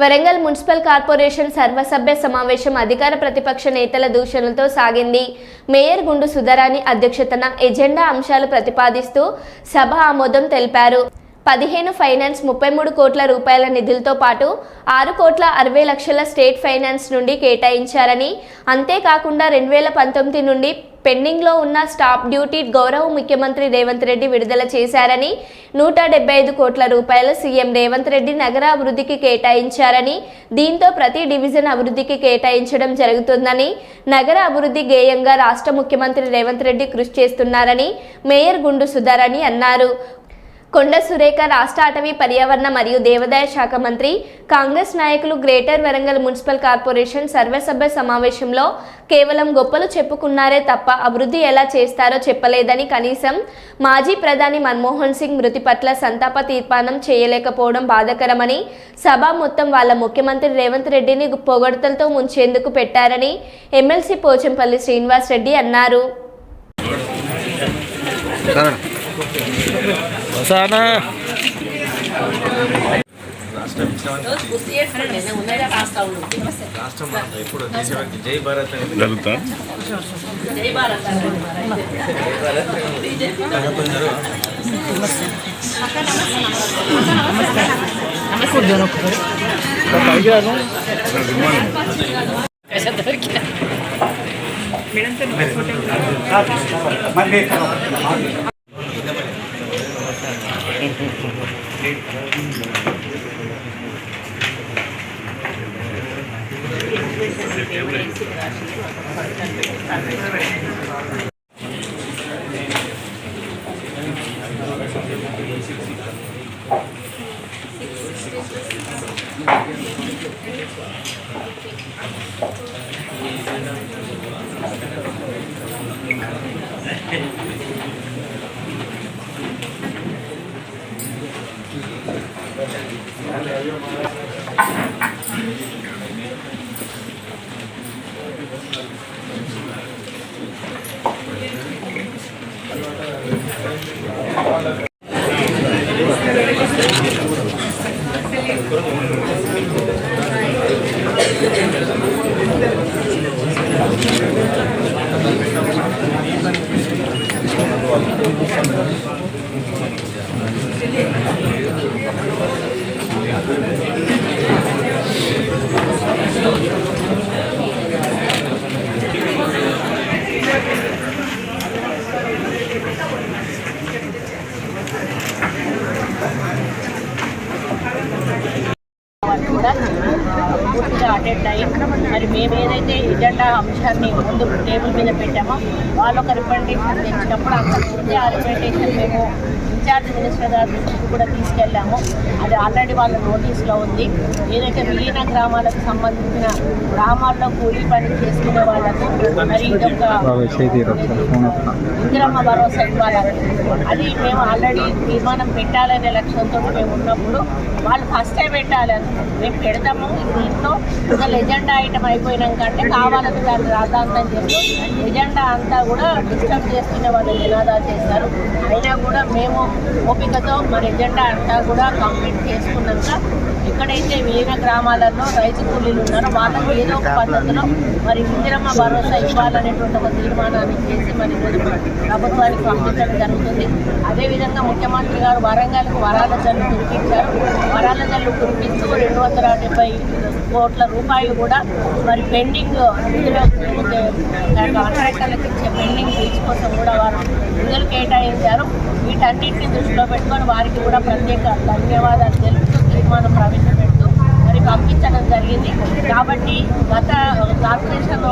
Warangal municipal corporation సర్వసభ్య సమావేశం అధికార ప్రతిపక్ష నేతల దూషణలతో సాగింది. మేయర్ గుండు సుధారాణి అధ్యక్షతన ఎజెండా అంశాలు ప్రతిపాదిస్తూ సభ ఆమోదం తెలిపారు. 15 ఫైనాన్స్ 33 కోట్ల రూపాయల నిధులతో పాటు 6 కోట్ల 60 లక్షల స్టేట్ ఫైనాన్స్ నుండి కేటాయించారని, అంతేకాకుండా 2019 నుండి పెండింగ్లో ఉన్న స్టాప్ డ్యూటీ గౌరవ ముఖ్యమంత్రి రేవంత్ రెడ్డి విడుదల చేశారని, 175 కోట్ల రూపాయలు సీఎం రేవంత్ రెడ్డి నగర అభివృద్ధికి కేటాయించారని, దీంతో ప్రతి డివిజన్ అభివృద్ధికి కేటాయించడం జరుగుతుందని, నగర అభివృద్ధి గేయంగా రాష్ట్ర ముఖ్యమంత్రి రేవంత్ రెడ్డి కృషి చేస్తున్నారని మేయర్ గుండు సుధారాణి అన్నారు. కొండ సురేఖ రాష్ట్ర అటవీ పర్యావరణ మరియు దేవాదాయ శాఖ మంత్రి, కాంగ్రెస్ నాయకులు గ్రేటర్ వరంగల్ మున్సిపల్ కార్పొరేషన్ సర్వసభ్య సమావేశంలో కేవలం గొప్పలు చెప్పుకున్నారే తప్ప అభివృద్ధి ఎలా చేస్తారో చెప్పలేదని, కనీసం మాజీ ప్రధాని మన్మోహన్ సింగ్ మృతి పట్ల సంతాప తీర్మానం చేయలేకపోవడం బాధాకరమని, సభ మొత్తం వాళ్ళ ముఖ్యమంత్రి రేవంత్ రెడ్డిని పొగడ్తలతో ముంచేందుకు పెట్టారని ఎమ్మెల్సీ పోచంపల్లి శ్రీనివాస్ రెడ్డి అన్నారు. పూర్తిగా అటెండ్ అయ్యి మరి మేము ఏదైతే ఎజెండా అంశాన్ని ముందు టేబుల్ మీద పెట్టామో వాళ్ళు ఒక రిప్రజెంటేషన్ తెచ్చినప్పుడు అక్కడ ముందే ఆ రిప్రజెంటేషన్ మేము ఇన్ఛార్జ్ మినిస్టర్ గారి దృష్టికి కూడా తీసుకెళ్ళాము. అది ఆల్రెడీ వాళ్ళ నోటీస్లో ఉంది. ఏదైతే మిగిలిన గ్రామాలకు సంబంధించిన గ్రామాల్లో కూలీ పని చేసుకునే వాళ్ళకు మరి ఇదొక ఇందిరమ్మ భరోసా ఇవ్వాలని అది మేము ఆల్రెడీ తీర్మానం పెట్టాలనే లక్ష్యంతో మేము ఉన్నప్పుడు వాళ్ళు ఫస్టే పెట్టాలి, మేము పెడతాము దీంట్లో అసలు ఎజెండా ఐటమ్ అయిపోయినాకంటే కావాలని దాన్ని రాద్దాంతం చేస్తూ ఎజెండా అంతా కూడా డిస్టర్బ్ చేస్తున్న వాళ్ళు నినాదాలు చేస్తారు. అయినా కూడా మేము ఓపికతో మరి ఎజెండా అంతా కూడా కంప్లీట్ చేసుకున్నాక ఎక్కడైతే వేరే గ్రామాలలో రైతు కూలీలు ఉన్నారో వాళ్ళకి ఏదో ఒక పద్ధతిలో మరి ఇందిరమ్మ భరోసా ఇవ్వాలనేటువంటి ఒక తీర్మానాన్ని చేసి మరి ప్రభుత్వానికి పంపించడం జరుగుతుంది. అదేవిధంగా ముఖ్యమంత్రి గారు వరంగల్కు వరాల జల్లు కురిపించారు. వరాల జల్లు కురిపిస్తూ 270 కోట్ల రూపాయలు కూడా మరి పెండింగ్ కాంట్రాక్టర్లకు ఇచ్చే పెండింగ్ బిల్స్ కోసం కూడా వారు నిధులు కేటాయించారు. వీటన్నింటినీ దృష్టిలో పెట్టుకొని వారికి కూడా ప్రత్యేక ధన్యవాదాలు తెలుపుతూ తీర్మానం ప్రవేశపెడుతూ మరి పంపించడం జరిగింది. కాబట్టి గత కార్పొరేషన్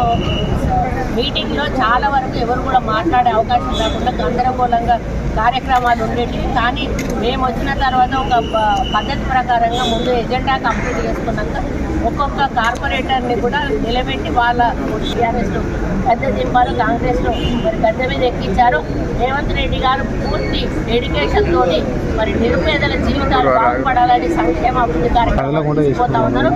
మీటింగ్లో చాలా వరకు ఎవరు కూడా మాట్లాడే అవకాశం లేకుండా గందరగోళంగా కార్యక్రమాలు ఉండేవి. కానీ మేము వచ్చిన తర్వాత ఒక పద్ధతి ప్రకారంగా ముందు ఎజెండా కంప్లీట్ చేసుకున్నాక ఒక్కొక్క కార్పొరేటర్ని కూడా నిలబెట్టి వాళ్ళ టీఆర్ఎస్లో పెద్ద జింబాలు కాంగ్రెస్లో మరి గద్దె మీద ఎక్కించారు. రేవంత్ రెడ్డి గారు పూర్తి డెడికేషన్తో మరి నిరుపేదల జీవితాలు బాగుపడాలని సంక్షేమ అభివృద్ధి కార్యక్రమాలు తీసుకుపోతా ఉన్నారు.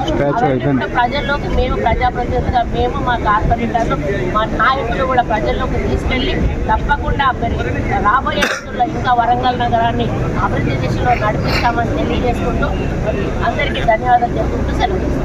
అవన్నీ కూడా ప్రజల్లోకి మేము ప్రజాప్రతినిధులుగా మేము మా కార్పొరేటర్లు మా నాయకులు కూడా ప్రజల్లోకి తీసుకెళ్ళి తప్పకుండా రాబోయే రోజుల్లో ఇంకా వరంగల్ నగరాన్ని అభివృద్ధి దిశలో నడిపిస్తామని తెలియజేసుకుంటూ అందరికీ ధన్యవాదాలు చెప్పుకుంటూ సెలవు.